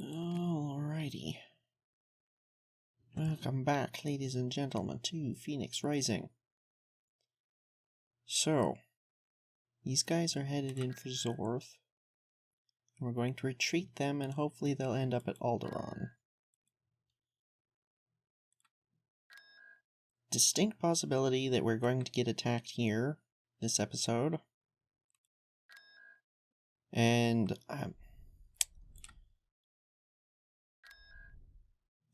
Alrighty. Welcome back, ladies and gentlemen, to Phoenix Rising. So, these guys are headed in for Zorth. We're going to retreat them, and hopefully they'll end up at Alderaan. Distinct possibility that we're going to get attacked here this episode. And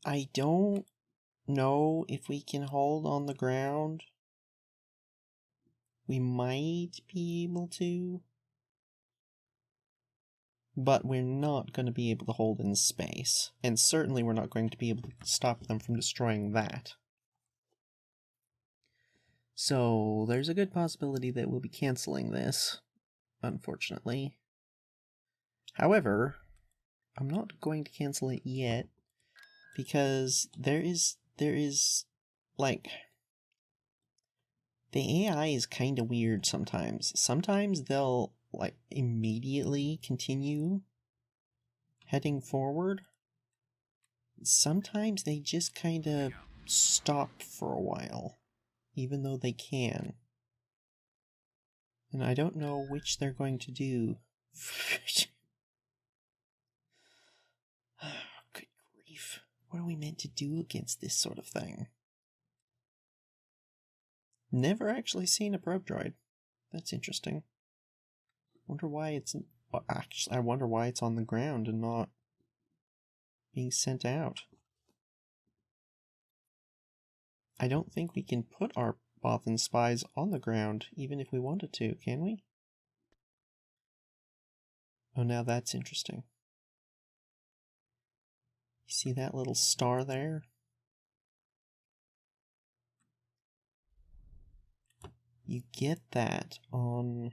I don't know if we can hold on the ground. We might be able to, but we're not going to be able to hold in space. And certainly we're not going to be able to stop them from destroying that. So there's a good possibility that we'll be canceling this, unfortunately. However, I'm not going to cancel it yet, because there is like, the AI is kind of weird sometimes. Sometimes they'll like immediately continue heading forward. Sometimes they just kind of stop for a while, even though they can. And I don't know which they're going to do. Good grief. What are we meant to do against this sort of thing? Never actually seen a probe droid. That's interesting. Wonder why it's... Actually, I wonder why it's on the ground and not being sent out. I don't think we can put our Bothan spies on the ground, even if we wanted to, can we? Oh, now that's interesting. You see that little star there? You get that on...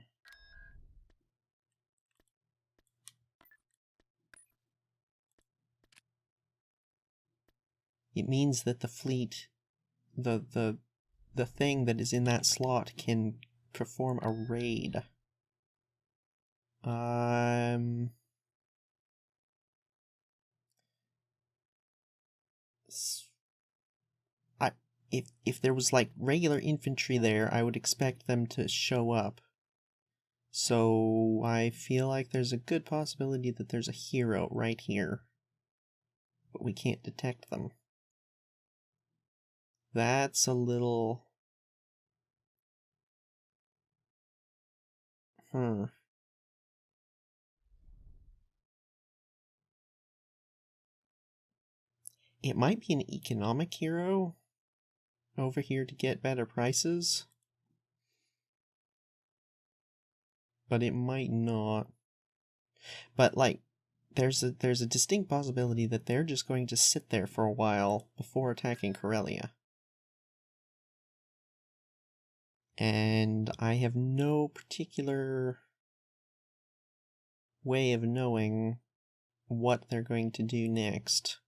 It means that the fleet, the thing that is in that slot can perform a raid. If there was like regular infantry there, I would expect them to show up. So I feel like there's a good possibility that there's a hero right here, but we can't detect them. That's a little... It might be an economic hero over here to get better prices, but it might not. But like, there's a distinct possibility that they're just going to sit there for a while before attacking Corellia. And I have no particular way of knowing what they're going to do next.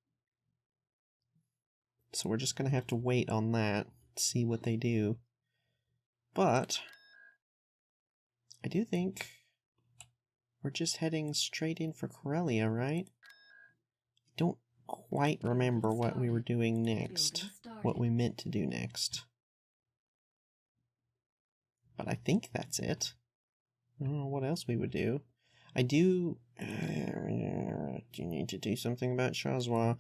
So we're just going to have to wait on that, see what they do. But I do think we're just heading straight in for Corellia, right? I don't quite remember what we were doing next, what we meant to do next. But I think that's it. I don't know what else we would do. I do... do you need to do something about Shazwa?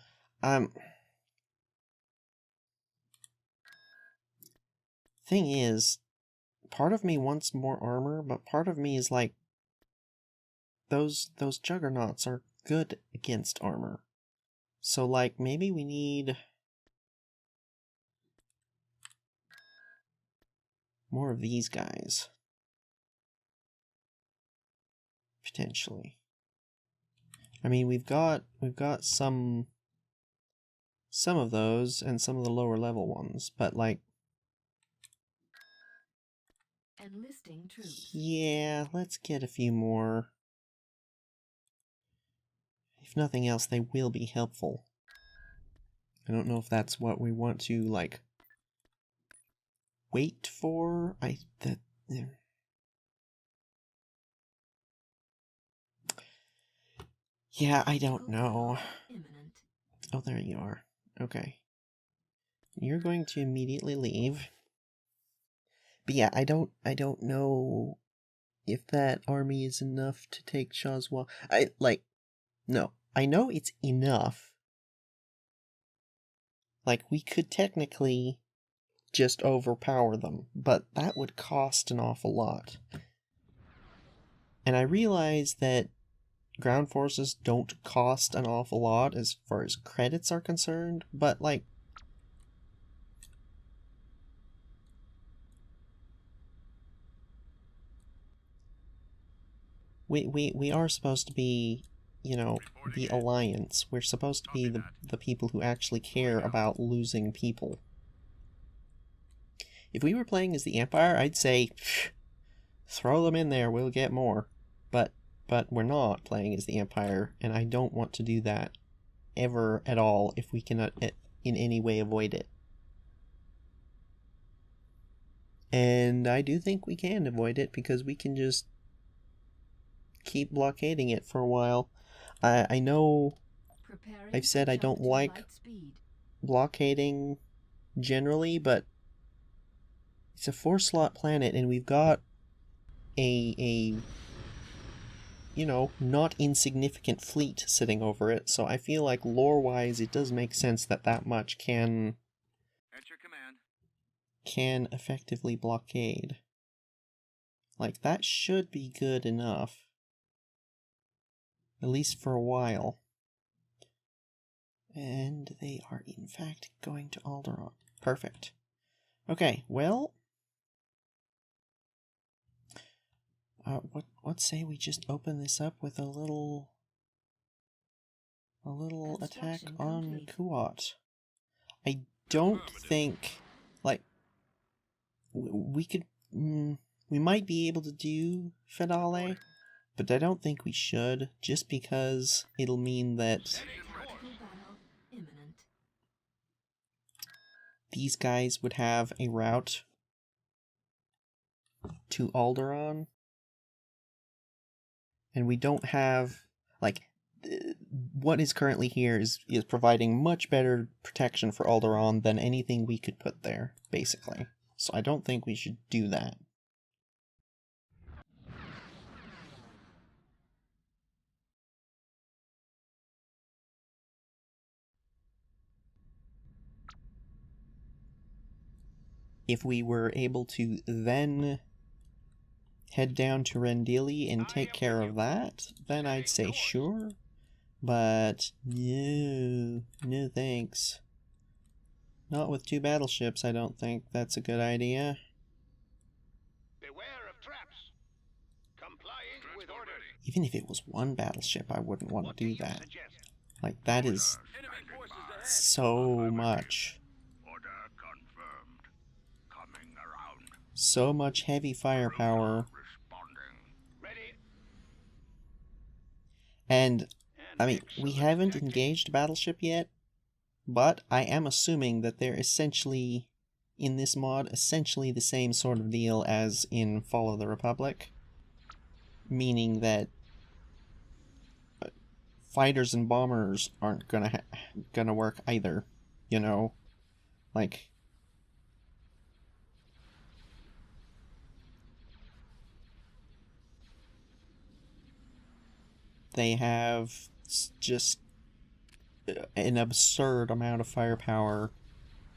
Thing is, part of me wants more armor, but part of me is like, those Juggernauts are good against armor. So like, maybe we need more of these guys. Potentially. I mean, we've got some of those and some of the lower level ones, but like, enlisting troops. Yeah, let's get a few more. If nothing else, they will be helpful. I don't know if that's what we want to like wait for. Yeah, I don't know. Imminent. Oh, there you are. Okay. You're going to immediately leave. But yeah, I don't know if that army is enough to take Shazwa. No. I know it's enough. Like, we could technically just overpower them, but that would cost an awful lot. And I realize that ground forces don't cost an awful lot as far as credits are concerned, but like, we are supposed to be, you know, the Alliance. We're supposed to be the people who actually care about losing people. If we were playing as the Empire, I'd say, throw them in there, we'll get more. But we're not playing as the Empire, and I don't want to do that ever at all if we cannot in any way avoid it. And I do think we can avoid it because we can just keep blockading it for a while. I know I've said I don't like blockading generally, but it's a 4-slot planet and we've got a you know, not insignificant fleet sitting over it, so I feel like lore-wise it does make sense that that much can effectively blockade. Like, that should be good enough. At least for a while. And they are in fact going to Alderaan. Perfect. Okay, well... what say we just open this up with a little attack on Kuat. I don't think, like, we could, we might be able to do Fedale, but I don't think we should, just because it'll mean that these guys would have a route to Alderaan, and we don't have, like, what is currently here is providing much better protection for Alderaan than anything we could put there, basically. So I don't think we should do that. If we were able to then head down to Rendili and take care of that, then I'd say sure. But no thanks. Not with 2 battleships, I don't think that's a good idea. Beware of traps. Complying with orders. Even if it was 1 battleship, I wouldn't want to do that. Like, that is so much. Order confirmed. Coming around. So much heavy firepower. Ready. And, I mean, we haven't engaged a battleship yet, but I am assuming that they're essentially, in this mod, essentially the same sort of deal as in Fall of the Republic. Meaning that fighters and bombers aren't gonna work either, you know? Like, they have just an absurd amount of firepower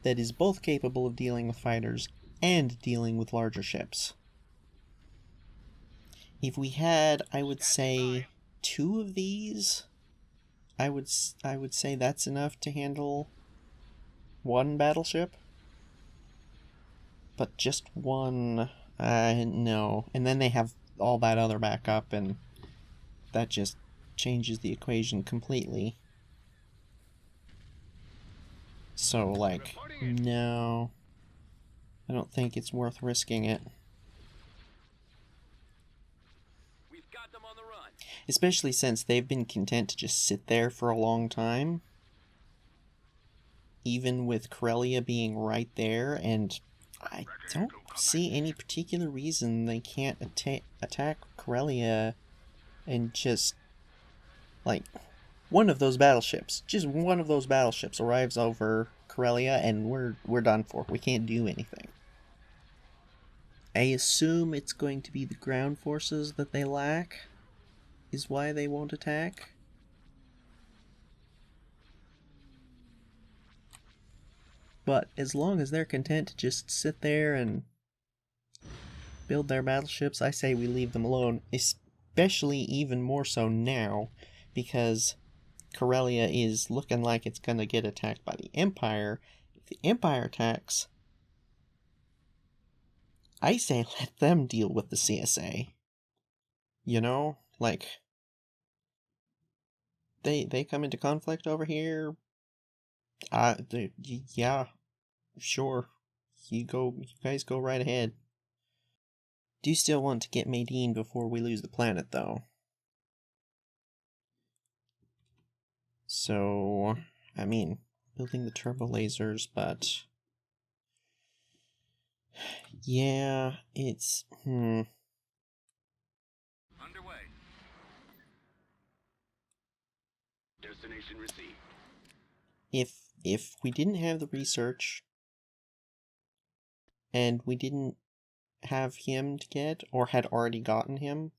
that is both capable of dealing with fighters and dealing with larger ships. If we had, I would say, 2 of these, I would say that's enough to handle 1 battleship. But just 1, no. And then they have all that other backup, and that just changes the equation completely. So, like, no. I don't think it's worth risking it. Especially since they've been content to just sit there for a long time. Even with Corellia being right there, and I don't see any particular reason they can't attack Corellia and just, like, one of those battleships, just one of those battleships arrives over Corellia and we're done for. We can't do anything. I assume it's going to be the ground forces that they lack, is why they won't attack. But as long as they're content to just sit there and build their battleships, I say we leave them alone, especially even more so now, because Corellia is looking like it's going to get attacked by the Empire. If the Empire attacks, I say let them deal with the CSA. You know? Like, they come into conflict over here. Yeah, sure. You guys go right ahead. Do still want to get Maydeen before we lose the planet, though. So, I mean, building the turbo lasers, but yeah, it's Underway. Destination received. If we didn't have the research and we didn't have him to get, or had already gotten him,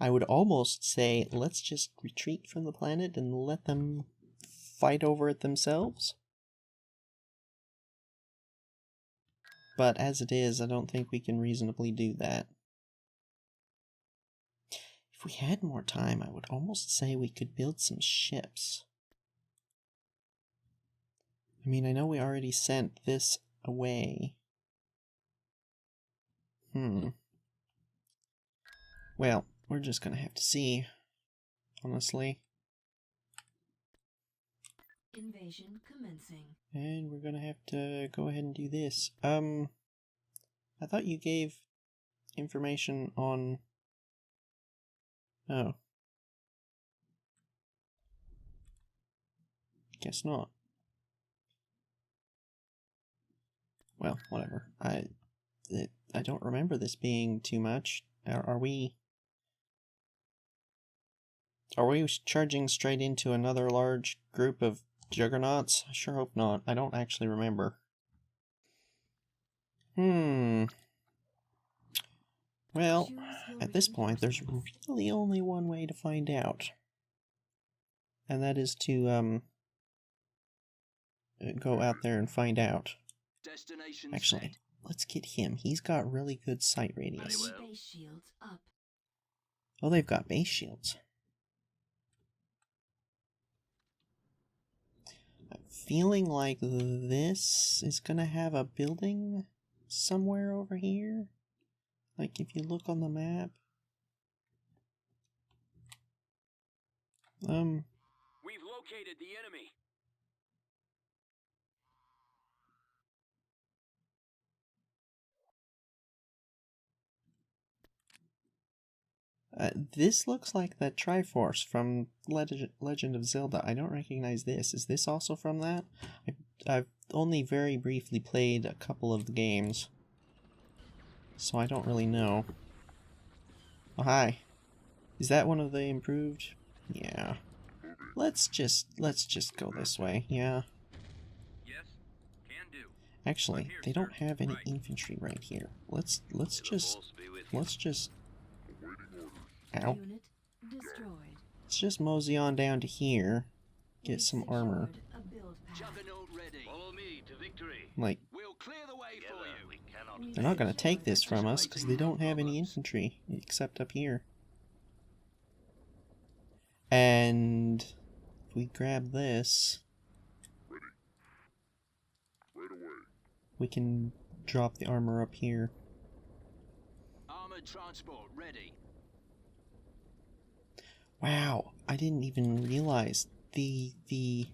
I would almost say let's just retreat from the planet and let them fight over it themselves. But as it is, I don't think we can reasonably do that. If we had more time, I would almost say we could build some ships. I mean, I know we already sent this away. Well, we're just gonna have to see, honestly. Invasion commencing. And we're gonna have to go ahead and do this. I thought you gave information on... Oh. Guess not. Well, whatever. I don't remember this being too much. Are we charging straight into another large group of Juggernauts? I sure hope not. I don't actually remember. Well, at this point, there's really only one way to find out. And that is to, go out there and find out. Destination Actually, set. let's get him. He's got really good sight radius. Very well. Base shields up. Oh, they've got base shields. I'm feeling like this is gonna have a building somewhere over here. Like, if you look on the map. We've located the enemy. This looks like that Triforce from Legend of Zelda. I don't recognize this. Is this also from that? I've only very briefly played a couple of the games, so I don't really know. Oh, hi. Is that one of the improved? Yeah. Let's just go this way. Yeah. Yes, can do. Actually, they don't have any infantry right here. Let's just ow. Unit destroyed. Let's just mosey on down to here. Get We've some armor. secured a build path. Juggernaut ready. Follow me to victory. Like, We'll clear the way for you. We cannot. they're not gonna take this from us because they don't have any infantry except up here. And if we grab this, we can drop the armor up here. Armored transport ready. Wow, I didn't even realize the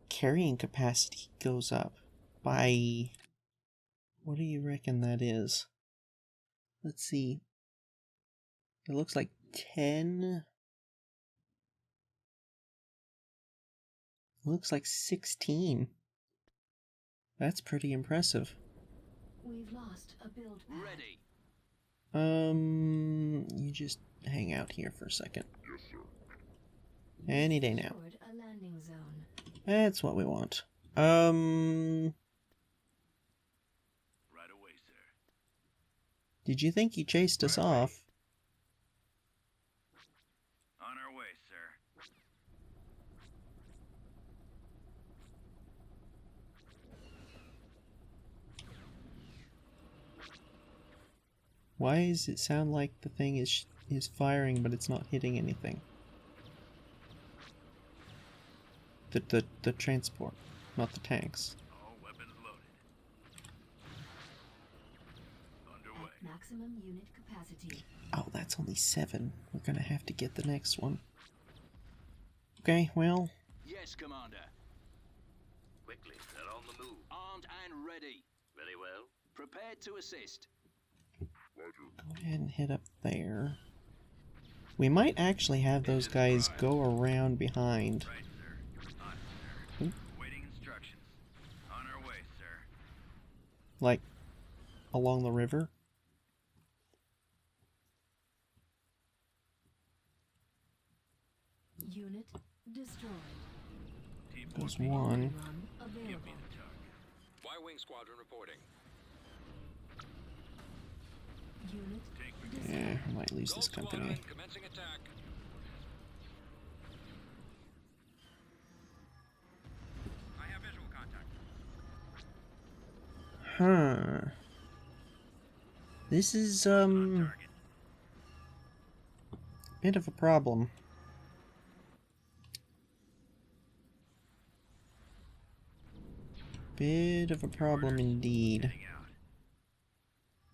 carrying capacity goes up by, what do you reckon that is? Let's see. It looks like 10. It looks like 16. That's pretty impressive. We've lost a build path. Ready. You just hang out here for a second. Any day now. Secured a landing zone. That's what we want. Right away, sir. Did you think he chased us off? On our way, sir. Why does it sound like the thing is firing, but it's not hitting anything? The transport, not the tanks. All weapons loaded. Underway. At maximum unit capacity. Oh, that's only 7. We're gonna have to get the next one. Okay, well, Yes, Commander. Quickly, they're on the move. Armed and ready. Very well. Prepared to assist. go ahead and hit up there. We might actually have those guys go around behind. Right, sir. On, sir. Waiting instructions. On our way, sir. Like, along the river. Unit destroyed. Team Goes 4B. one. Run Give me available. the target. Y-Wing Squadron reporting. Unit Take Yeah, I might lose this company. Commencing attack. I have visual contact. Huh. This is, Target. bit of a problem. Bit of a problem indeed. Heading out.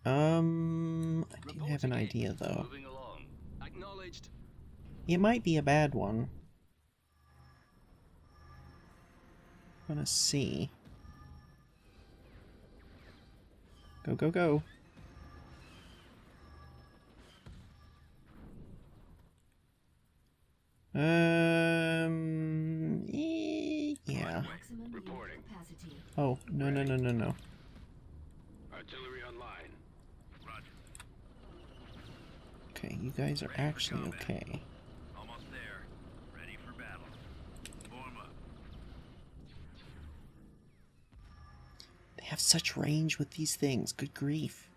I do have an idea though. Moving along. Acknowledged. It might be a bad one. Gonna see. Go, go, go. Yeah. maximum Reporting. unit capacity. Oh, no, no, no, no, no. Artillery online. Roger. Okay, you guys are actually okay. Almost there. Ready for battle. Form up. They have such range with these things. Good grief.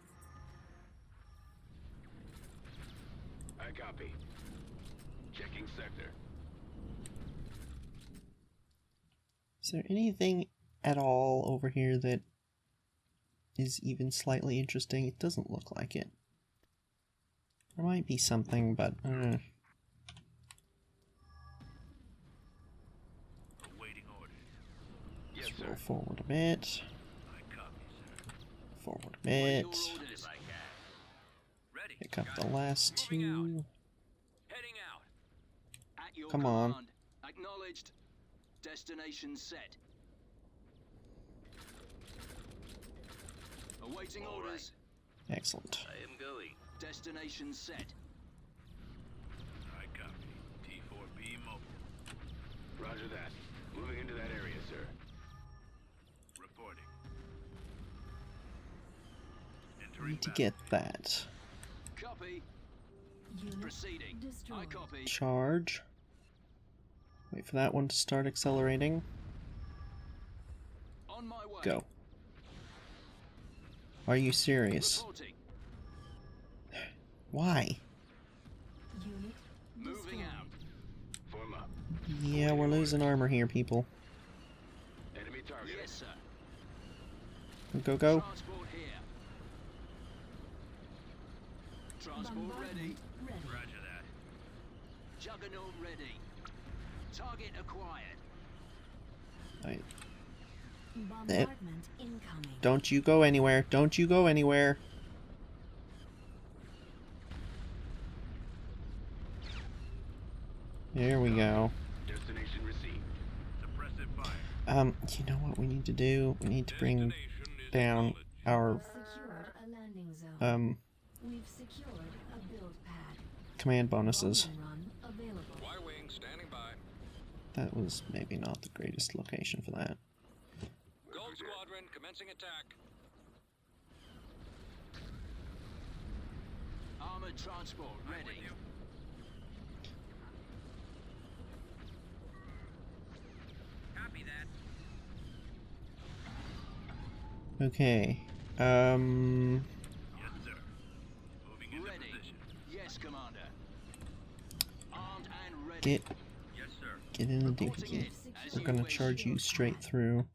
I copy. Checking sector. Is there anything at all over here that is even slightly interesting? It doesn't look like it. There might be something, but Awaiting orders. Yes, let's sir. roll forward a bit. I copy, sir. Forward a Waiting bit. your orders. I can. Ready. Pick up Got the it. last Moving out. two. Heading out. At your Come on. command. Acknowledged. Destination set. Awaiting orders. Excellent. I am going. Destination set. I copy. T4B mobile. Roger that. Moving into that area, sir. Reporting. Entering Need to battle. get that. Copy. Unit Proceeding. I destroyed. copy. Charge. Wait for that one to start accelerating. On my way. Go. Are you serious? Reporting. Why? Unit Moving destroyed. out. Form up. Yeah, we're losing armor here, people. Enemy target. Yes, sir. Go, go. Transport here. Transport ready. Bombardment ready. Roger that. Juggernaut ready. Target acquired. Bombardment incoming. Don't you go anywhere. Don't you go anywhere. There we go. Destination received. Suppressive fire. You know what we need to do? We need to bring down our, Secured a landing zone. We've secured a build pad. command bonuses. Golden run available. Y-wing standing by. That was maybe not the greatest location for that. Gold Squadron commencing attack. Armored transport ready. Okay. Yes, sir. Moving into position. Yes, Commander. Armed and ready. Get in the doohickey. We're gonna charge you straight through.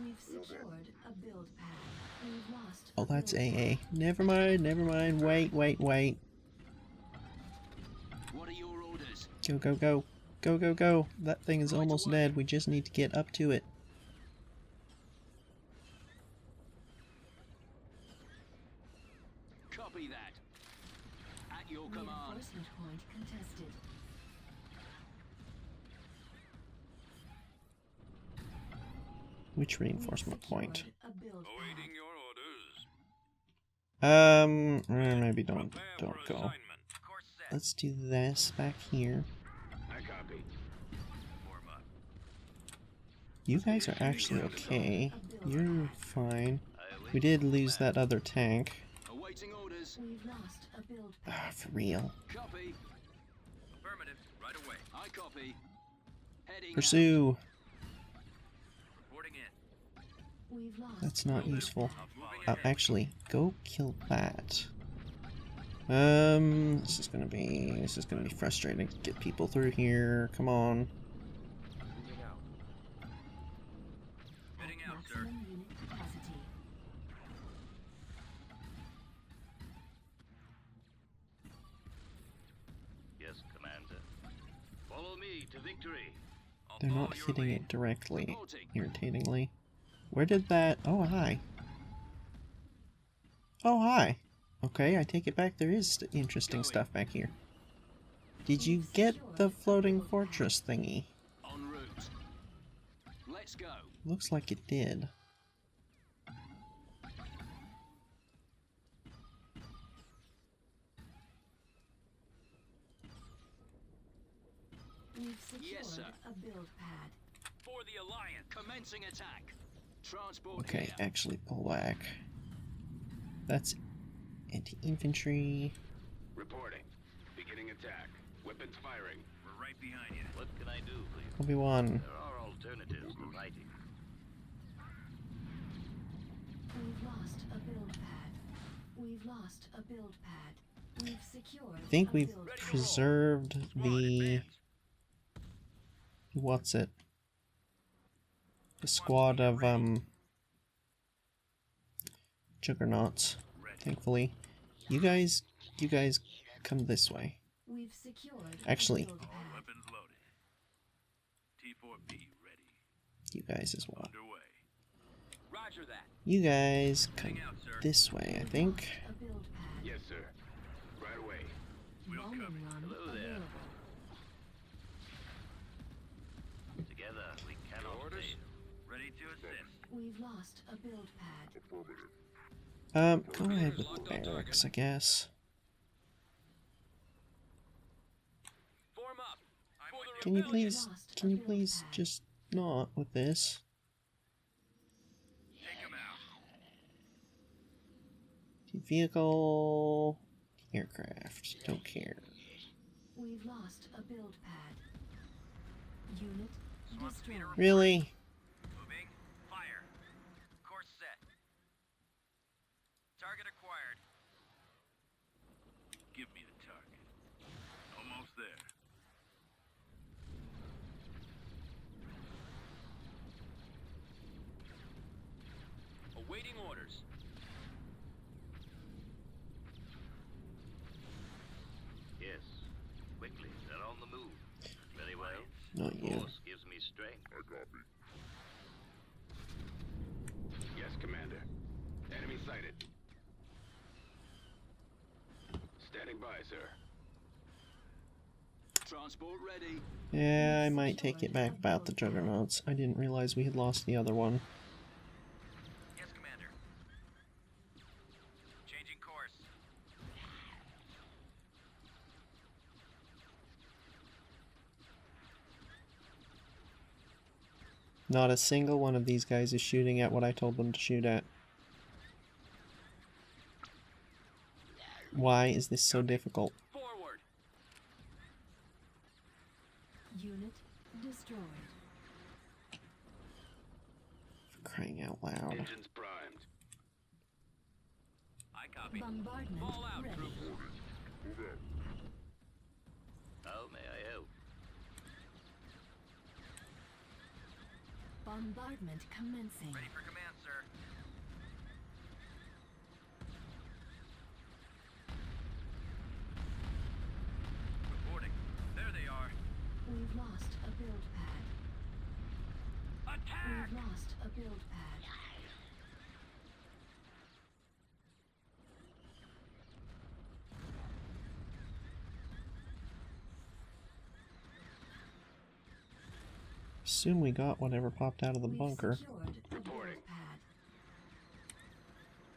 We've secured a build pad. We've lost Oh, a that's build AA. Never mind, never mind. Wait. What are your orders? Go, go, go. Go, go, go. That thing is almost dead. We just need to get up to it. Copy that. At your command. Reinforcement point contested. Which We've reinforcement point? secured a build pad. Your orders. Maybe don't go. Let's do this back here. I copy. Form up. You guys are actually okay. You're fine. We did lose that other tank. Awaiting orders. We've lost a build pad. Ah, for real. Copy. Affirmative. Right away. I copy. Heading Pursue. Reporting in. We've lost That's not useful. Moving ahead. Actually, go kill that. This is gonna be frustrating to get people through here. Come on. Heading out, sir. maximum unit capacity. Yes, Commander. Follow me to victory. They're not hitting it directly, Reporting. irritatingly. Where did that... Oh, hi. Oh, hi. Okay, I take it back. There is interesting stuff back here. Did you get the floating fortress thingy? En route. Let's go. Looks like it did. We've secured Yes, sir. a build pad. For the Alliance. Commencing attack. Transport Okay, here. actually pull back. That's anti-infantry. Reporting. Beginning attack. Weapons firing. We're right behind you. What can I do, please? Obi-Wan. There are alternatives to fighting. We've lost a build pad. We've lost a build pad. We've secured I think a we've build pad. preserved the... What's it? The squad of, Juggernauts, thankfully. You guys come this way. We've secured Actually- a build pad. Weapons loaded. T4B ready. You guys as well. Underway. Roger that. You guys come Heading out, sir. this way, I think. A build pad. Yes, sir. Right away. Bombing run Hello there. available. Together we cannot fail. Ready to assist. We've lost a build pad. Go ahead with the barracks, I guess. Form up. I'm with Can you please just not with this? Take him out. Vehicle, aircraft, don't care. We've lost a build pad. Unit destroyed. Really? Moving. Fire. Course set. Target acquired. Give me the target. Almost there. Awaiting orders. Yes. Quickly. They're on the move. Very well. Not you. Force gives me strength. I copy. Yes, Commander. Enemy sighted. Standing by, sir. Transport ready. Yeah, I might take it back about the Juggernauts. I didn't realize we had lost the other one. Yes, Commander. Changing course. Not a single one of these guys is shooting at what I told them to shoot at. Why is this so difficult? Forward. Unit destroyed. For crying out loud. Engines primed. copy. Bombardment Fall out, ready. troops. How may I help? Bombardment commencing. Ready for command, sir. Reporting. There they are. We've lost a build pad. Attack! We've lost a build pad. Assume we got whatever popped out of the We've bunker. secured a build Reporting. pad.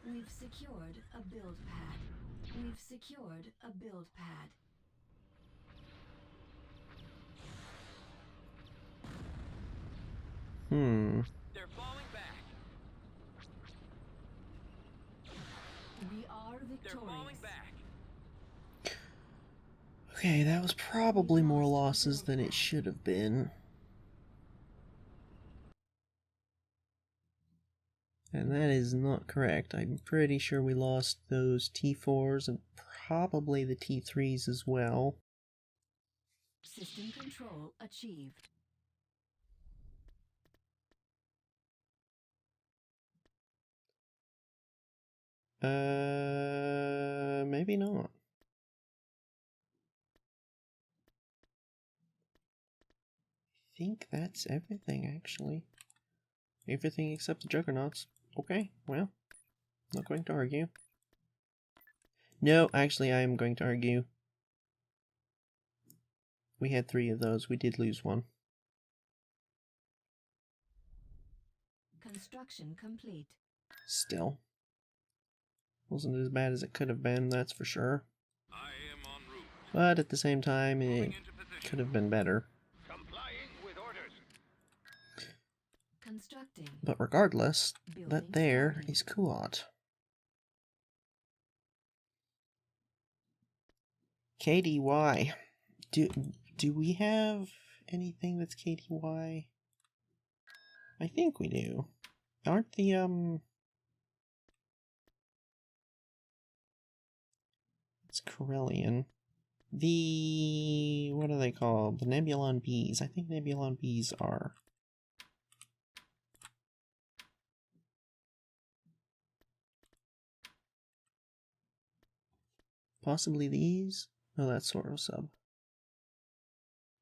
We've secured a build pad. We've secured a build pad. They're falling back. We are They're falling victorious. back. Okay, that was probably more losses than it should have been. And that is not correct. I'm pretty sure we lost those T4s and probably the T3s as well. System control achieved. Maybe not. I think that's everything, actually. Everything except the Juggernauts. Okay, well, not going to argue. No, actually, I am going to argue. We had 3 of those. We did lose one. Construction complete. Still. Wasn't as bad as it could have been, that's for sure. I am en route. But at the same time, it Moving into position. could have been better. Complying with orders. Constructing. But regardless, Building that there started. is Kuat. KDY. Do we have anything that's KDY? I think we do. Aren't the it's Corellian. The what are they called? The Nebulon Bees. I think Nebulon Bees are. Possibly these? No, that's Soro Sub.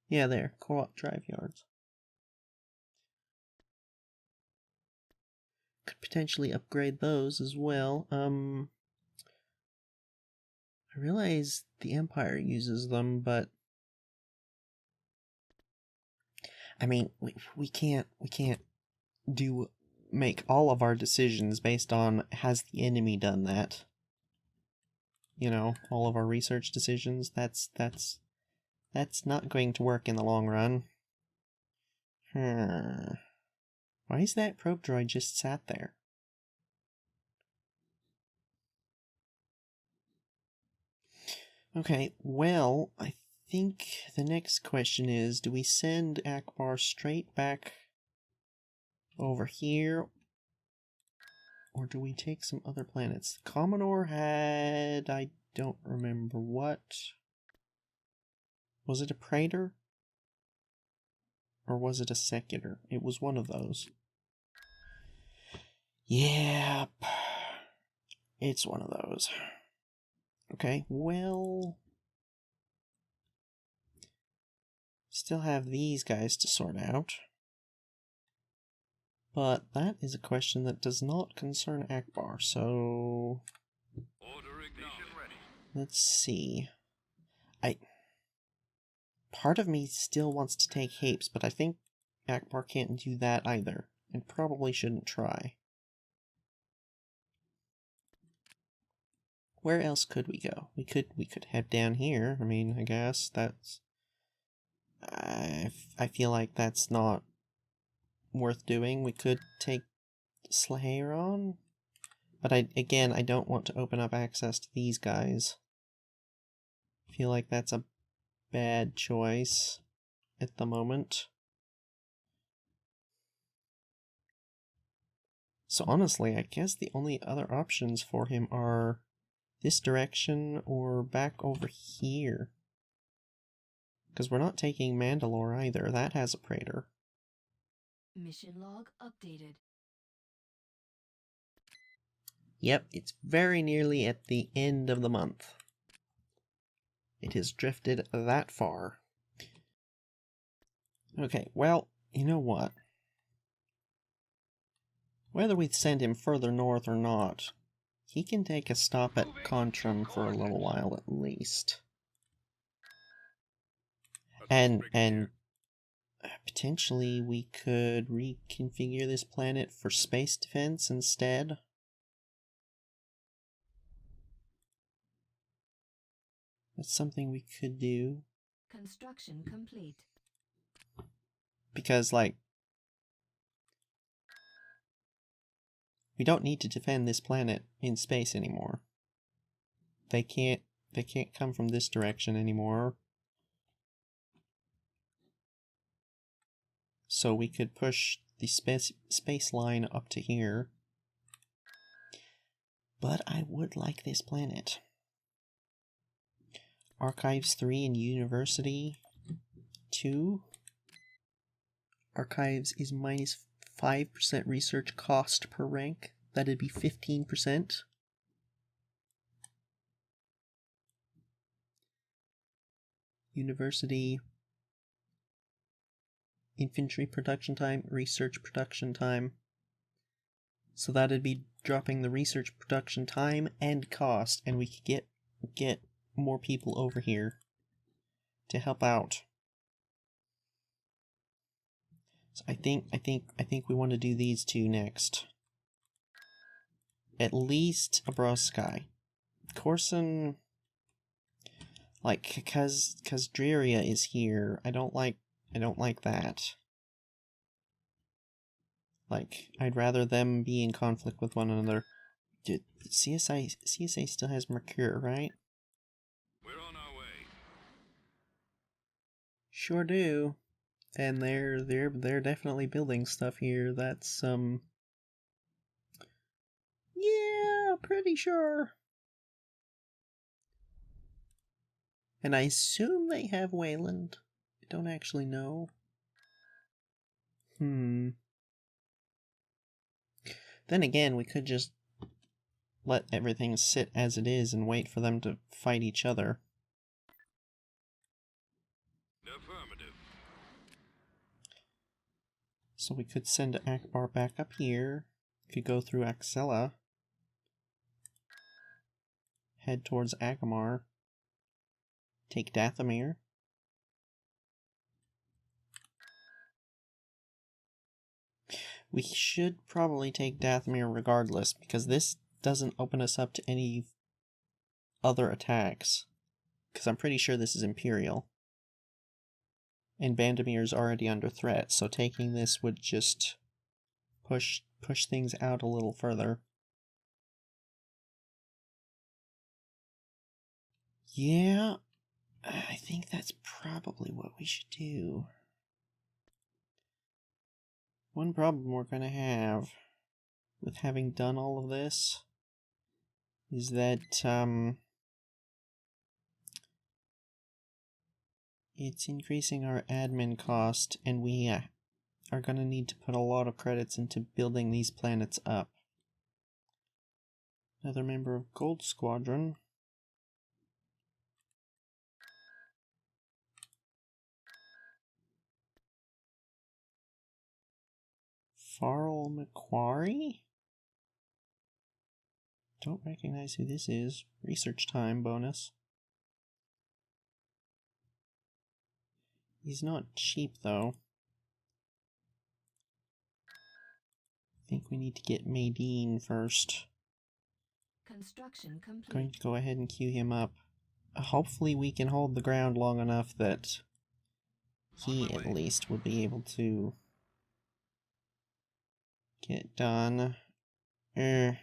Yeah, there. Co-op drive yards. Could potentially upgrade those as well. I realize the Empire uses them, but I mean, we can't make all of our decisions based on has the enemy done that. You know, all of our research decisions, that's not going to work in the long run. Why is that probe droid just sat there? Okay, well, I think the next question is, do we send Akbar straight back over here? Or do we take some other planets? Commodore had... I don't remember what. Was it a Praetor? Or was it a Secular? It was one of those. Yep. It's one of those. Okay, well... Still have these guys to sort out. But that is a question that does not concern Akbar, so... Order ignition ready. Let's see. Part of me still wants to take Hapes, but I think Akbar can't do that either, and probably shouldn't try. Where else could we go? We could head down here. I mean, I guess that's... I feel like that's not worth doing. We could take Slayeron, but I don't want to open up access to these guys. I feel like that's a bad choice at the moment. So honestly, I guess the only other options for him are this direction or back over here. Because we're not taking Mandalore either. That has a praetor. Mission log updated. Yep, it's very nearly at the end of the month. It has drifted that far. Okay, well, you know what? Whether we send him further north or not, he can take a stop at Contrum for a little while at least. And potentially we could reconfigure this planet for space defense instead. That's something we could do. Construction complete. Because, like, we don't need to defend this planet in space anymore. They can't come from this direction anymore. So we could push the space line up to here. But I would like this planet. Archives 3 and University 2. Archives is minus 5% research cost per rank. That'd be 15%. University, infantry production time, research production time. So that'd be dropping the research production time and cost, and we could get more people over here to help out. So I think we want to do these two next. At least above Sky. Corson, like, cause Dreria is here. I don't like that. Like, I'd rather them be in conflict with one another. Dude, CSA still has Mercure, right? We're on our way. Sure do. And they're definitely building stuff here. That's yeah, pretty sure. And I assume they have Wayland. I don't actually know. Then again, we could just let everything sit as it is and wait for them to fight each other. Affirmative. So we could send Akbar back up here. Could go through Axella. Head towards Agamar. Take Dathomir. We should probably take Dathomir regardless, because this doesn't open us up to any other attacks. Because I'm pretty sure this is Imperial. And Bandamir's already under threat, so taking this would just push things out a little further. Yeah, I think that's probably what we should do. One problem we're going to have with having done all of this is that it's increasing our admin cost, and we are going to need to put a lot of credits into building these planets up. Another member of Gold Squadron. Farrell Macquarie? Don't recognize who this is. Research time bonus. He's not cheap, though. I think we need to get Maydeen first. Construction complete. Going to go ahead and queue him up. Hopefully we can hold the ground long enough that he at least would be able to get done. Enemy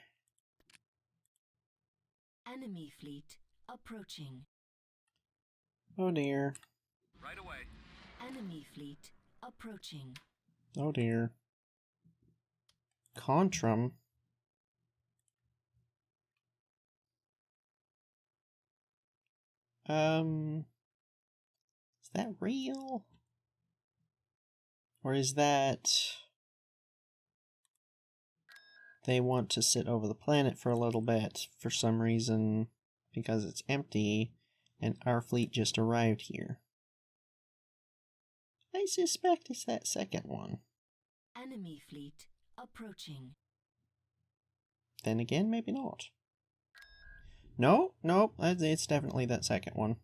fleet approaching. Oh dear. Right away. Enemy fleet approaching. Oh dear. Contrum? Is that real? Or is that they want to sit over the planet for a little bit for some reason because it's empty and our fleet just arrived here? I suspect it's that second one. Enemy fleet approaching. Then again, maybe not. No, it's definitely that second one.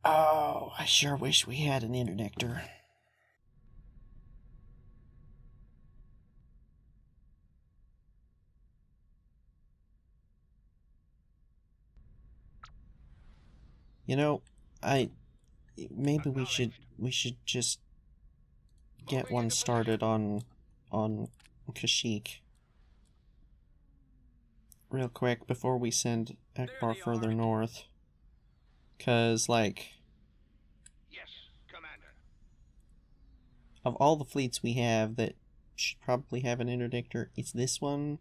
Oh, I sure wish we had an interdictor. You know, maybe we should just get one started on Kashyyyk real quick before we send Akbar further north. 'Cause like, Yes, Commander. of all the fleets we have that should probably have an interdictor, it's this one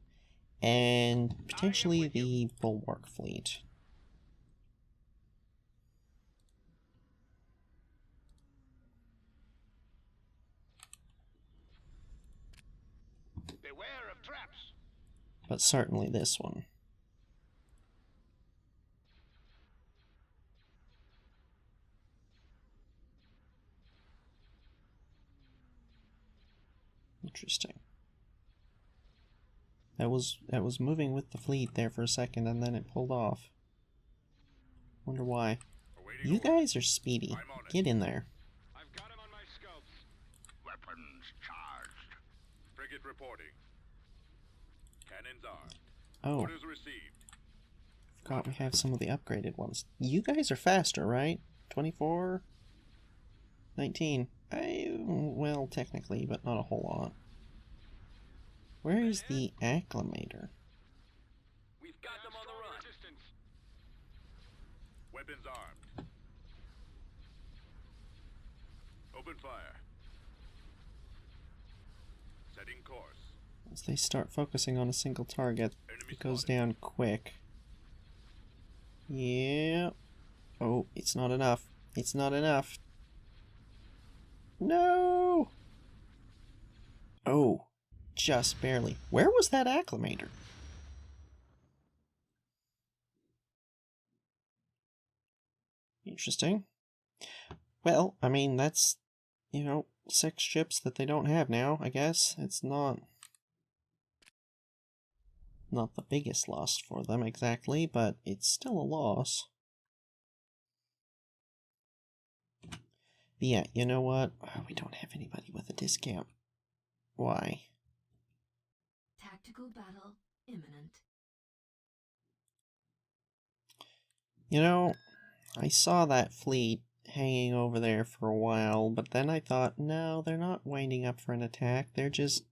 and potentially the Bulwark fleet. Beware of traps. But certainly this one. Interesting. That was moving with the fleet there for a second and then it pulled off. Wonder why. You guys are speedy. Get in there. I've got him on my scopes. Weapons charged. Frigate reporting. Cannons armed. Oh, Orders received. forgot we have some of the upgraded ones. You guys are faster, right? 24? 19. Well, technically, but not a whole lot. Where is the acclimator? We've got them on the run. Weapons armed. Open fire. Setting course. As they start focusing on a single target, it goes down quick. Yeah. Oh, it's not enough. It's not enough. No! Oh, just barely. Where was that acclimator? Interesting. Well, I mean, that's, 6 ships that they don't have now, I guess. It's not the biggest loss for them exactly, but it's still a loss. But yeah, you know what? Oh, we don't have anybody with a discount. Why? Tactical battle imminent. I saw that fleet hanging over there for a while, but then I thought, no, they're not winding up for an attack. They're just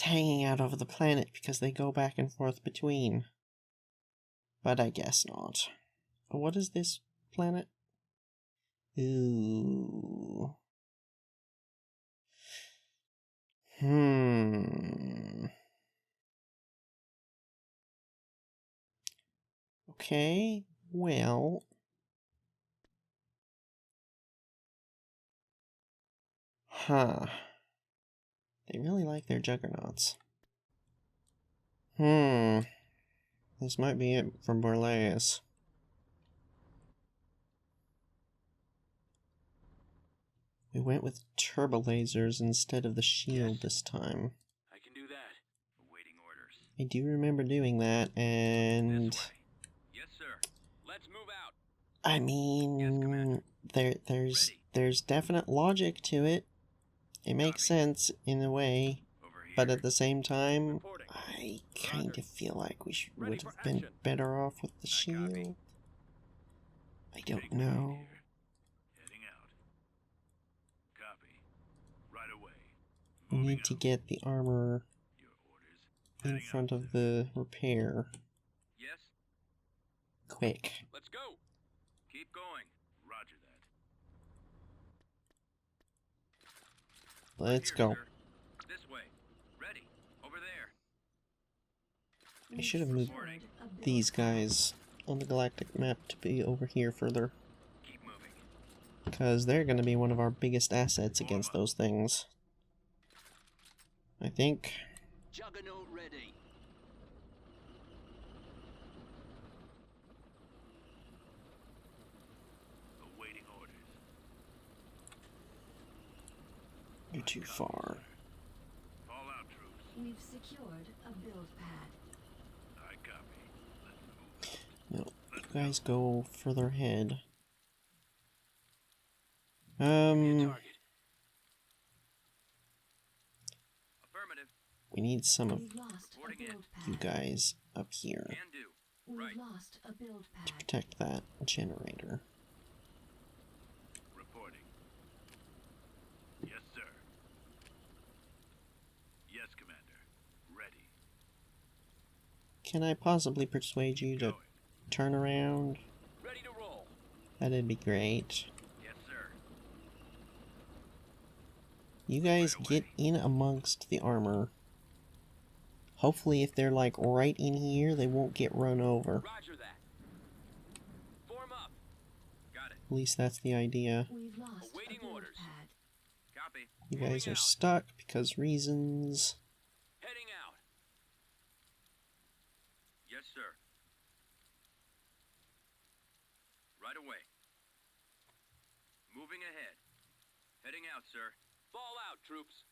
hanging out over the planet because they go back and forth between. But I guess not. What is this planet? Ooh. Okay, well. Huh. They really like their Juggernauts. This might be it for Borleas. We went with turbo lasers instead of the shield this time. I can do that. Awaiting orders. I do remember doing that, and This way. Yes, sir. Let's move out. I mean, there's definite logic to it. It makes sense in a way, Over here. but at the same time, Reporting. I kind of feel like we Ready would for have been action. better off with the I copy. shield. I don't Big lead know. here. Heading out. Copy. Right away. We Moving need to out. get the armor Your orders. in Heading front out, of sir. the repair. Yes. Quick. Let's go. Keep going. Roger that. Let's Here, go. sir. This way. Ready. Over there. I should have moved Secured a build these pad. guys on the galactic map to be over here further. Keep moving. Because they're going to be one of our biggest assets against those things. I think. Juggernaut ready. Awaiting orders. You're too far. Fall out, troops. We've secured a build pad. I copy. Let's move. No, you guys go further ahead. Be a target. Affirmative. We need some of We've lost a Reporting in. build you pad. guys up here Can do. We've Right. lost a build to pad. protect that generator. Reporting. Yes, sir. Yes, Commander. Ready. Can I possibly persuade you to Going. turn around? Ready to roll. That'd be great. Yes, sir. You guys Right away. get in amongst the armor. Hopefully if they're like right in here, they won't get run over. Roger that. Form up. Got it. At least that's the idea. We've lost Awaiting a build orders. pad. Copy. You guys Moving are out. stuck because reasons. Heading out. Yes, sir. Right away. Moving ahead. Heading out, sir. Fall out, troops.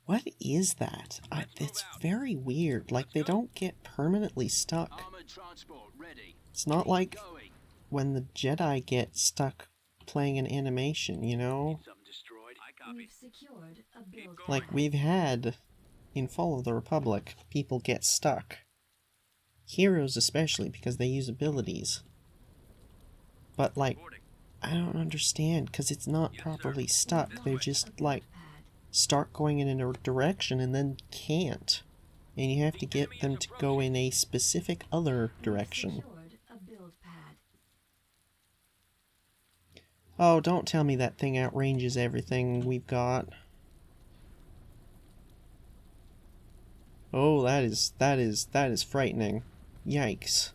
What is that? Let's move It's out. very weird. Like, they don't get permanently stuck. Armored transport ready. It's not like Going. when the Jedi get stuck playing an animation, you know? Something destroyed. I copy. We've secured a build going. Like, we've had, in Fall of the Republic, people get stuck. Heroes especially, because they use abilities. But, like, Reporting. I don't understand, because it's not Yes, sir. properly stuck. We've They're lost a just, build like, pad. start going in a direction and then can't. And you have to get them to go in a specific other We've direction. secured a build pad. Oh, don't tell me that thing outranges everything we've got. Oh, that is frightening. Yikes.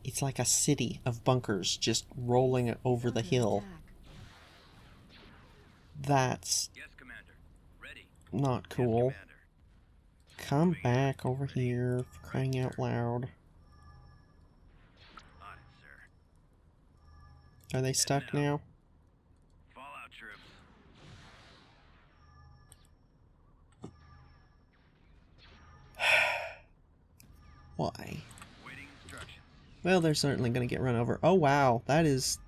It's like a city of bunkers just rolling over the Under hill. attack. That's Yes, Commander. Ready. not Yes, cool. Commander. Come back over here, for crying out loud. On it, sir. Are they stuck now. now? Fall out, troops. Why? Waiting instructions. Well, they're certainly gonna get run over. Oh wow, that is...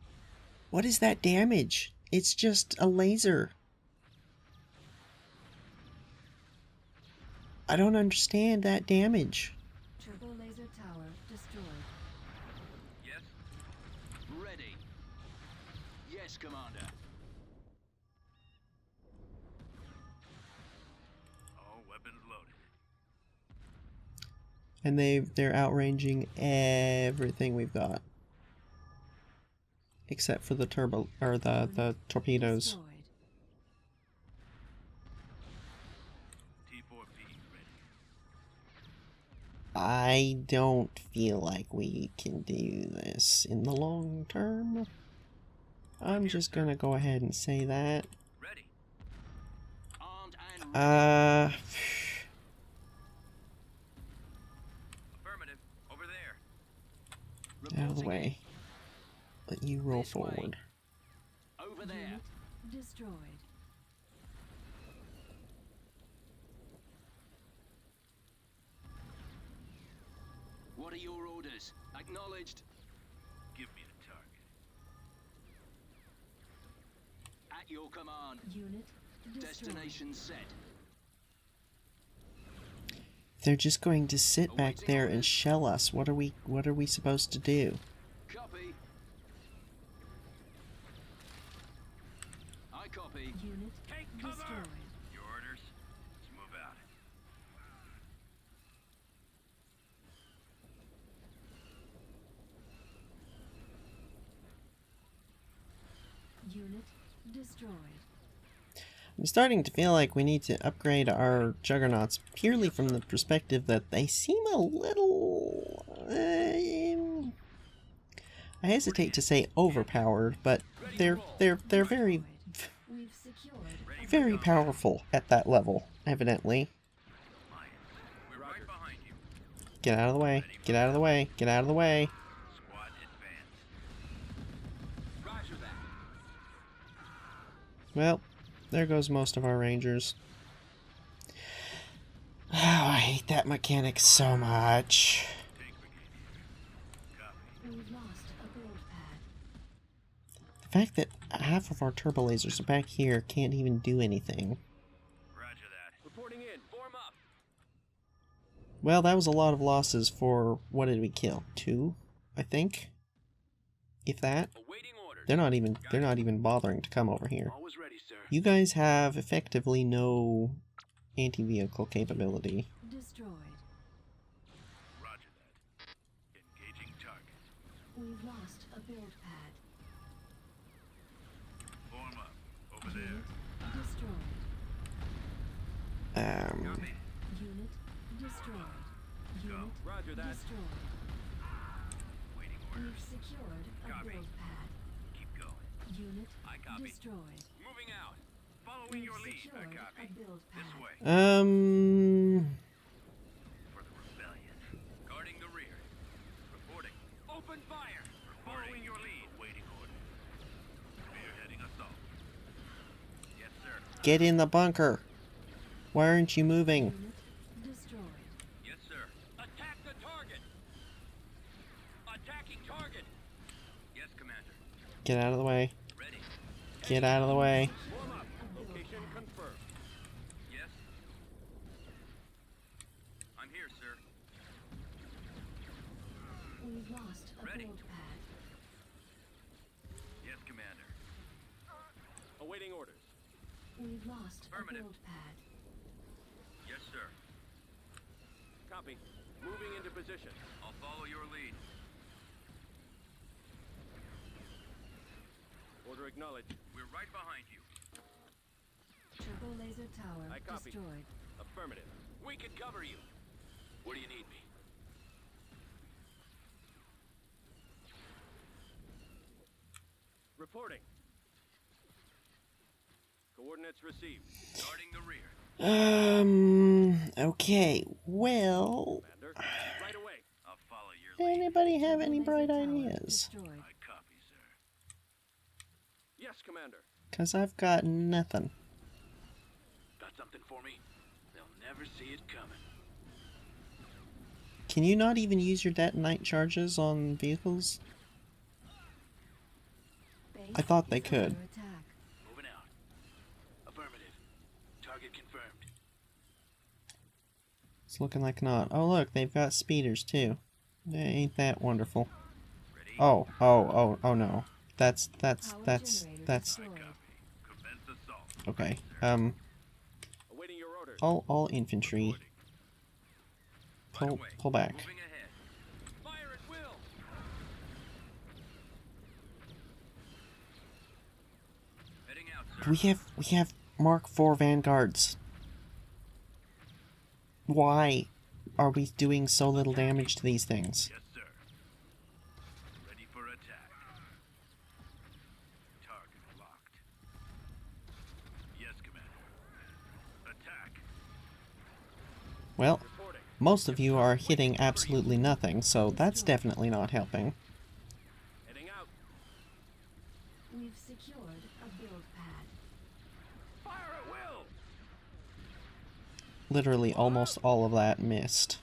What is that damage? It's just a laser. I don't understand that damage. Turbo laser tower destroyed. Yes. Ready. Yes, Commander. All weapons loaded. And they're outranging everything we've got. Except for the turbo or the torpedoes. Destroyed. T4B ready. I don't feel like we can do this in the long term. I'm just gonna go ahead and say that. Ready. Armed and ready. Affirmative. Over there. Out of the Reporting way. Let you roll This way. forward. Over there. Unit destroyed. What are your orders? Acknowledged. Give me the target. At your command. Unit destroyed. Destination set. They're just going to sit back there and shell us. What are we supposed to do? Copy. I copy. Unit Take cover. destroyed. Your orders. Let's move out. Unit destroyed. I'm starting to feel like we need to upgrade our Juggernauts purely from the perspective that they seem a little... I hesitate to say overpowered, but they're very, We've secured. very powerful at that level, evidently. We're right behind you. Get out of the way, get out of the way, get out of the way. Squad advance. Roger that. Well, there goes most of our Rangers. Oh, I hate that mechanic so much. Tank brigade. Copy. We've lost a build pad. The fact that half of our turbo lasers are back here can't even do anything. Roger that. Reporting in. Form up. Well, that was a lot of losses for, what did we kill? 2, I think? If that. Awaiting orders. They're not even bothering to come over here. Always ready, sir. You guys have effectively no anti-vehicle capability. Destroyed. Roger that. Engaging target. We've lost a build pad. Form up. Over there. Unit destroyed. Copy. Unit destroyed. Unit Roger that. destroyed. Waiting orders. We've secured a Copy. build pad. Keep going. Unit I copy. destroyed. Moving out. Following We've your lead. I secured copy. a build This pad. way. For the rebellion. Guarding the rear. Reporting. Open fire. Following your lead. Waiting order. Spearheading assault. Yes, sir. Get in the bunker. Why aren't you moving? Unit destroyed. Yes, sir. Attack the target. Attacking target. Yes, Commander. Get out of the way. Ready. Get out of the way. Warm up. Location confirmed. Yes. I'm here, sir. We've lost a Ready. build pad. Yes, Commander. Awaiting orders. We've lost Affirmative. a build pad. Yes, sir. Copy. Moving into position. I'll follow your lead. Order acknowledged. We're right behind you. Turbo laser tower I copy. destroyed. Affirmative. We can cover you. Where do you need me? Reporting. Coordinates received. Guarding the rear. Okay, well... Commander. Right away. I'll follow your lead. Anybody have any Turbo bright laser tower ideas? destroyed. I copy, sir. Yes, Commander. Because I've got nothing. Got something for me? They'll never see it coming. Can you not even use your detonite charges on vehicles? Base I thought they is could. under attack. Moving out. Affirmative. Target confirmed. It's looking like not. Oh look, they've got speeders too. Ain't that wonderful? Ready? Oh no. That's Power generator destroyed. Commence assault. okay. Awaiting your orders. All infantry. Right away. Pull back. Moving ahead. Fire at will. Heading out, sir. We have Mark IV Vanguards. Why are we doing so little damage to these things? Yes, sir. Ready for attack. Target locked. Yes, Commander. Attack. Well, Reporting. most of you are hitting absolutely nothing, so that's definitely not helping. Heading out. We've secured a build pad. Fire at will. Literally almost all of that missed.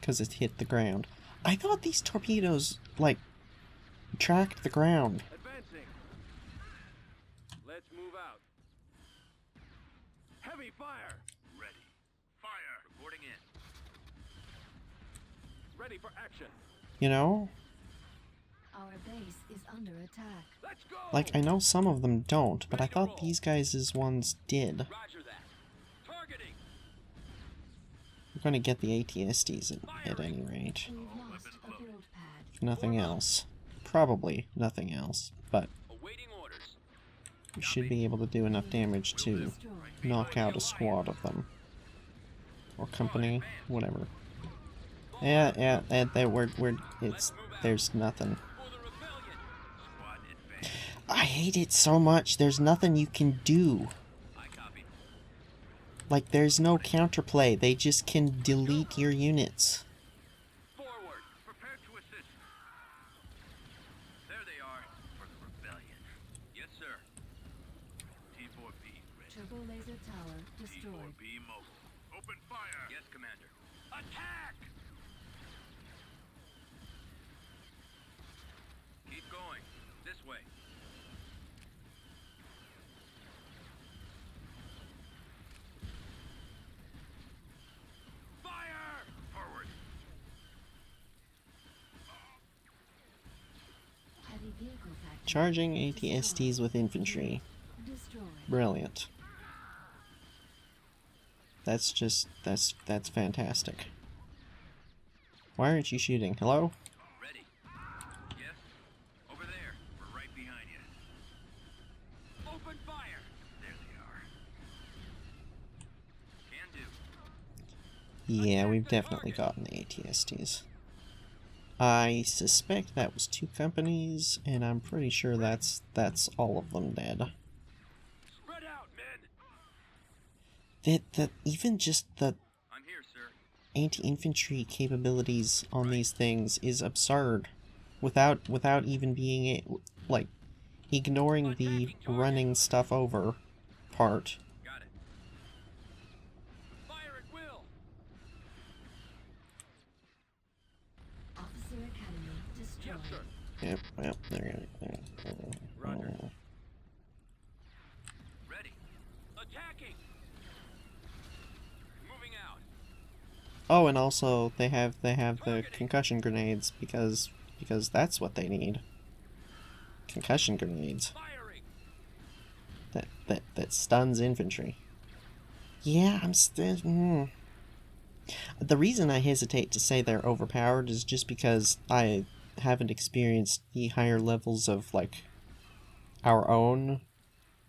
Because it hit the ground. I thought these torpedoes, like, tracked the ground. Advancing. Let's move out. Heavy fire. Ready. Fire. Reporting in. Ready for action. You know? Our base is under attack. Let's go. Like, I know some of them don't, but I thought these guys' ones did. Roger that. Targeting. We're gonna get the ATSTs at any rate. We've lost a build pad. If nothing else. Probably nothing else. but Awaiting orders. we should be able to do enough damage to knock out a squad of them. Or company, whatever. Yeah, there's nothing. For the rebellion. Squad advance. I hate it so much, there's nothing you can do. I copy. Like, there's no counterplay, they just can delete your units. Forward. Prepare to assist. There they are. For the rebellion. Yes, sir. T4B ready. Turbo laser tower destroyed. T4B mobile. Open fire. Yes, Commander. Attack! Keep going. This way. Fire! Forward. Heavy vehicle factory Charging ATSTs with infantry. destroyed. Brilliant. That's fantastic. Why aren't you shooting? Hello? Ready. Yes. Over there. We're right behind you. Open fire. There they are. Can do. Yeah, we've definitely gotten the ATSTs. I suspect that was 2 companies, and I'm pretty sure that's all of them dead. Spread out, men. Even just the I'm here, sir. anti-infantry capabilities on these things is absurd. Without even being like ignoring the running stuff over part. Got it. Fire at will. Officer Academy destroyed. Yes, sir. Yep, well, there. Roger. Ready. Attacking. Moving out. Oh, and also they have the concussion grenades because that's what they need. Concussion grenades Firing. that stuns infantry. Yeah, I'm still. The reason I hesitate to say they're overpowered is just because I haven't experienced the higher levels of like our own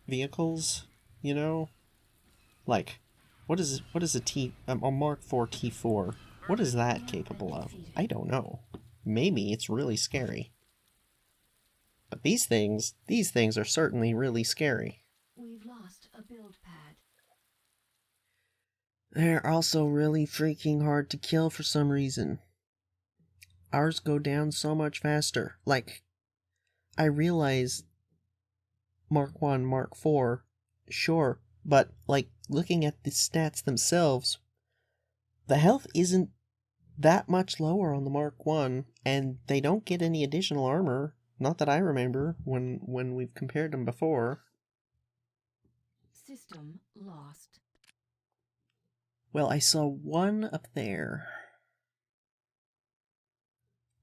vehicles. You know, like what is a Mark IV T4? What is that capable of? I don't know. Maybe it's really scary. But these things are certainly really scary. We've lost a build pad. They're also really freaking hard to kill for some reason. Ours go down so much faster. Like, I realize Mark 1, Mark 4, sure, but like looking at the stats themselves, the health isn't that much lower on the Mark 1, and they don't get any additional armor. Not that I remember when we've compared them before. System lost. Well, I saw one up there.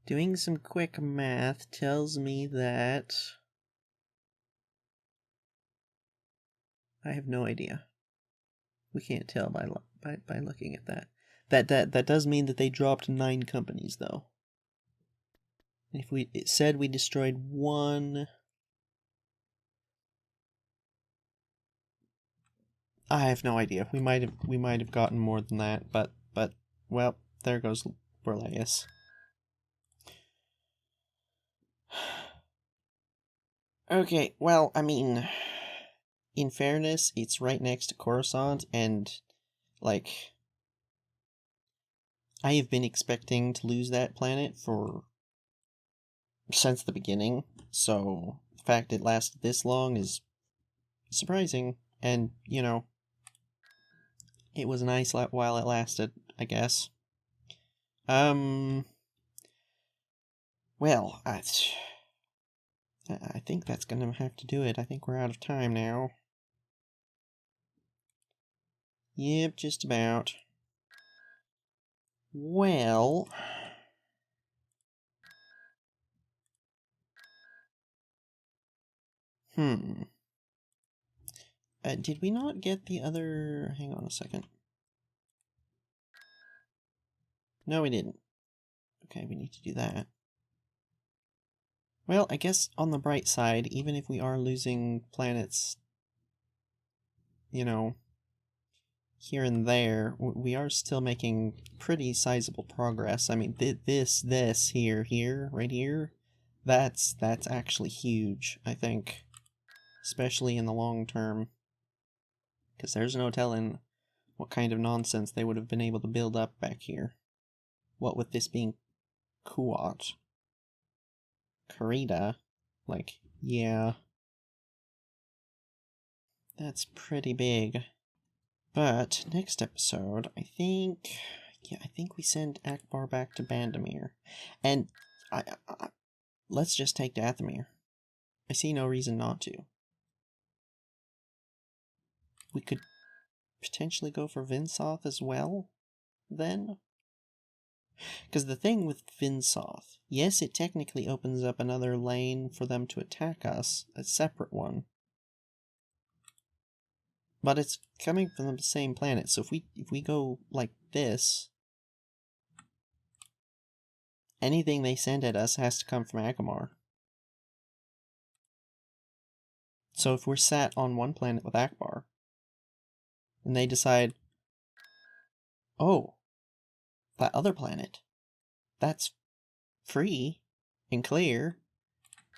Doing some quick math tells me that I have no idea. We can't tell by looking at that. That does mean that they dropped 9 companies though. If it said we destroyed 1, I have no idea. We might have gotten more than that, but well, there goes Borleus. Okay, well, I mean, in fairness, it's right next to Coruscant, and like I have been expecting to lose that planet since the beginning, so the fact it lasted this long is surprising, and, you know, it was nice while it lasted, I guess. Well, I think that's gonna have to do it. I think we're out of time now. Yep, just about. Well... did we not get the other... Hang on a second. No, we didn't. Okay, we need to do that. Well, I guess on the bright side, even if we are losing planets, you know, here and there, we are still making pretty sizable progress. I mean, this here, right here, that's actually huge, I think. Especially in the long term. Because there's no telling what kind of nonsense they would have been able to build up back here. What with this being Kuat. Karita. Like, yeah. That's pretty big. But, next episode, I think we send Akbar back to Bandamir. And, let's just take Dathomir. I see no reason not to. We could potentially go for Vinsoth as well, then? Because the thing with Vinsoth, yes, it technically opens up another lane for them to attack us, a separate one. But it's coming from the same planet, so if we go like this, anything they send at us has to come from Akamar. So if we're sat on one planet with Akbar, and they decide, oh, that other planet, that's free and clear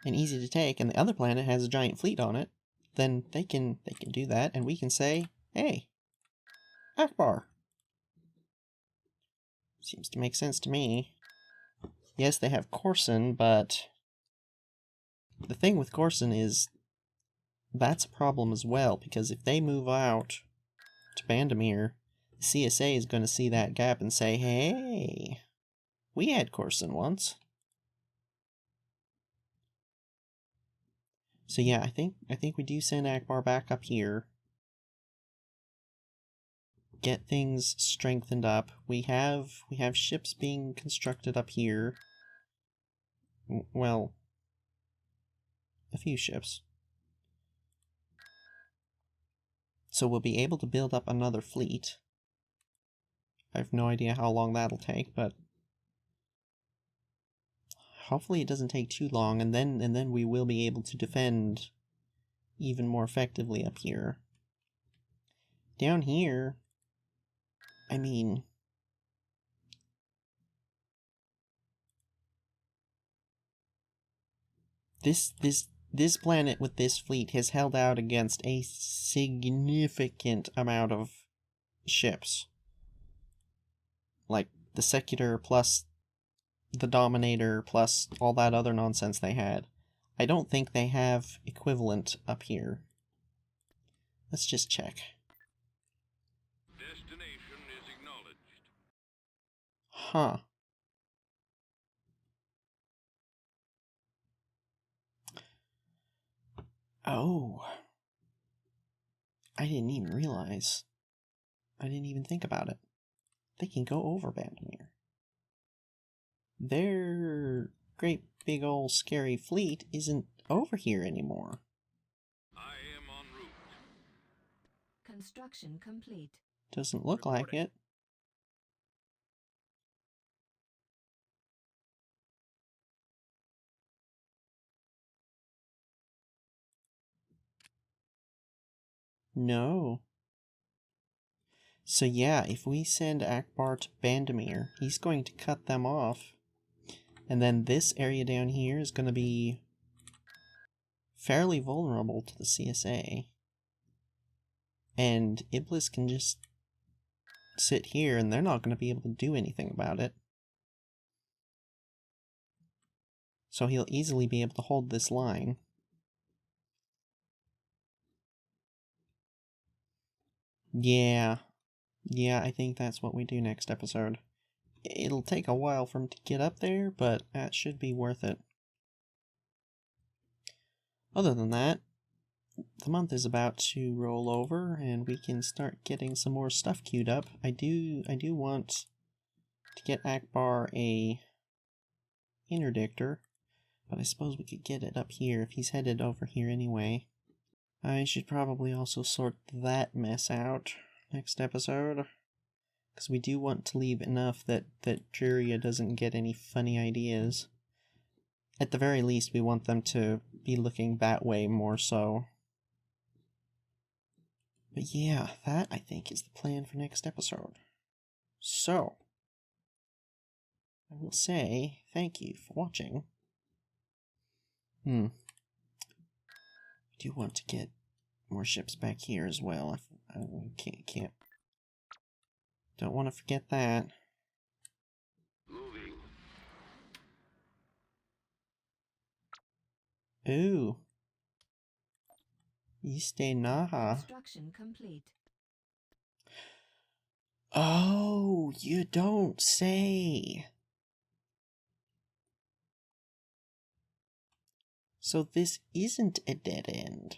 and easy to take, and the other planet has a giant fleet on it, then they can do that, and we can say, hey, Akbar. Seems to make sense to me. Yes, they have Corson, but the thing with Corson is that's a problem as well, because if they move out to Bandamir, the CSA is going to see that gap and say, hey, we had Corson once. So yeah, I think we do send Akbar back up here. Get things strengthened up. We have ships being constructed up here. Well, a few ships. So we'll be able to build up another fleet. I have no idea how long that'll take, but hopefully it doesn't take too long, and then we will be able to defend even more effectively up here. Down here, I mean, this planet with this fleet has held out against a significant amount of ships. Like the Secutor plus the Dominator plus all that other nonsense they had. I don't think they have equivalent up here. Let's just check. Destination is acknowledged. Huh. Oh. I didn't even realize. I didn't even think about it. They can go over Bandamir. Their great big old scary fleet isn't over here anymore. I am en route. Construction complete. Doesn't look like it. No. So yeah, if we send Akbar to Bandamir, he's going to cut them off. And then this area down here is going to be fairly vulnerable to the CSA. And Iblis can just sit here and they're not going to be able to do anything about it. So he'll easily be able to hold this line. Yeah, I think that's what we do next episode. It'll take a while for him to get up there, but that should be worth it. Other than that, the month is about to roll over, and we can start getting some more stuff queued up. I do want to get Akbar a interdictor, but I suppose we could get it up here if he's headed over here anyway. I should probably also sort that mess out next episode, because we do want to leave enough that Juria doesn't get any funny ideas. At the very least, we want them to be looking that way more so. But yeah, that I think is the plan for next episode. So, I will say thank you for watching. I do want to get more ships back here as well. I can't. Don't want to forget that. Moving. Ooh. Iste Naha. Construction complete. Oh, you don't say. So this isn't a dead end.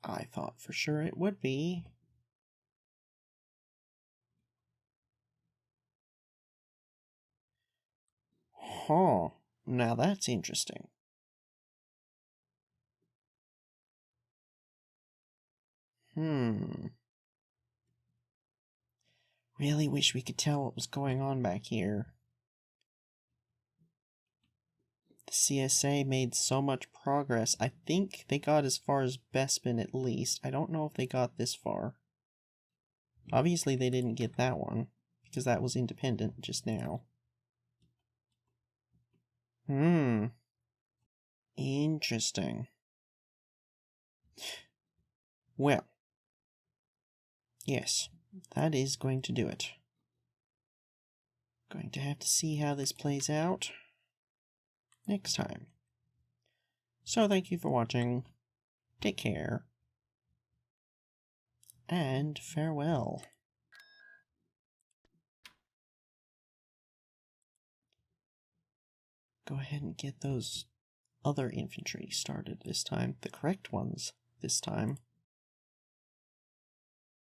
I thought for sure it would be. Huh. Now that's interesting. Really wish we could tell what was going on back here. The CSA made so much progress. I think they got as far as Bespin at least. I don't know if they got this far. Obviously they didn't get that one, because that was independent just now. Interesting. Well, yes, that is going to do it. Going to have to see how this plays out next time. So thank you for watching. Take care. And farewell. Go ahead and get those other infantry started this time. The correct ones this time.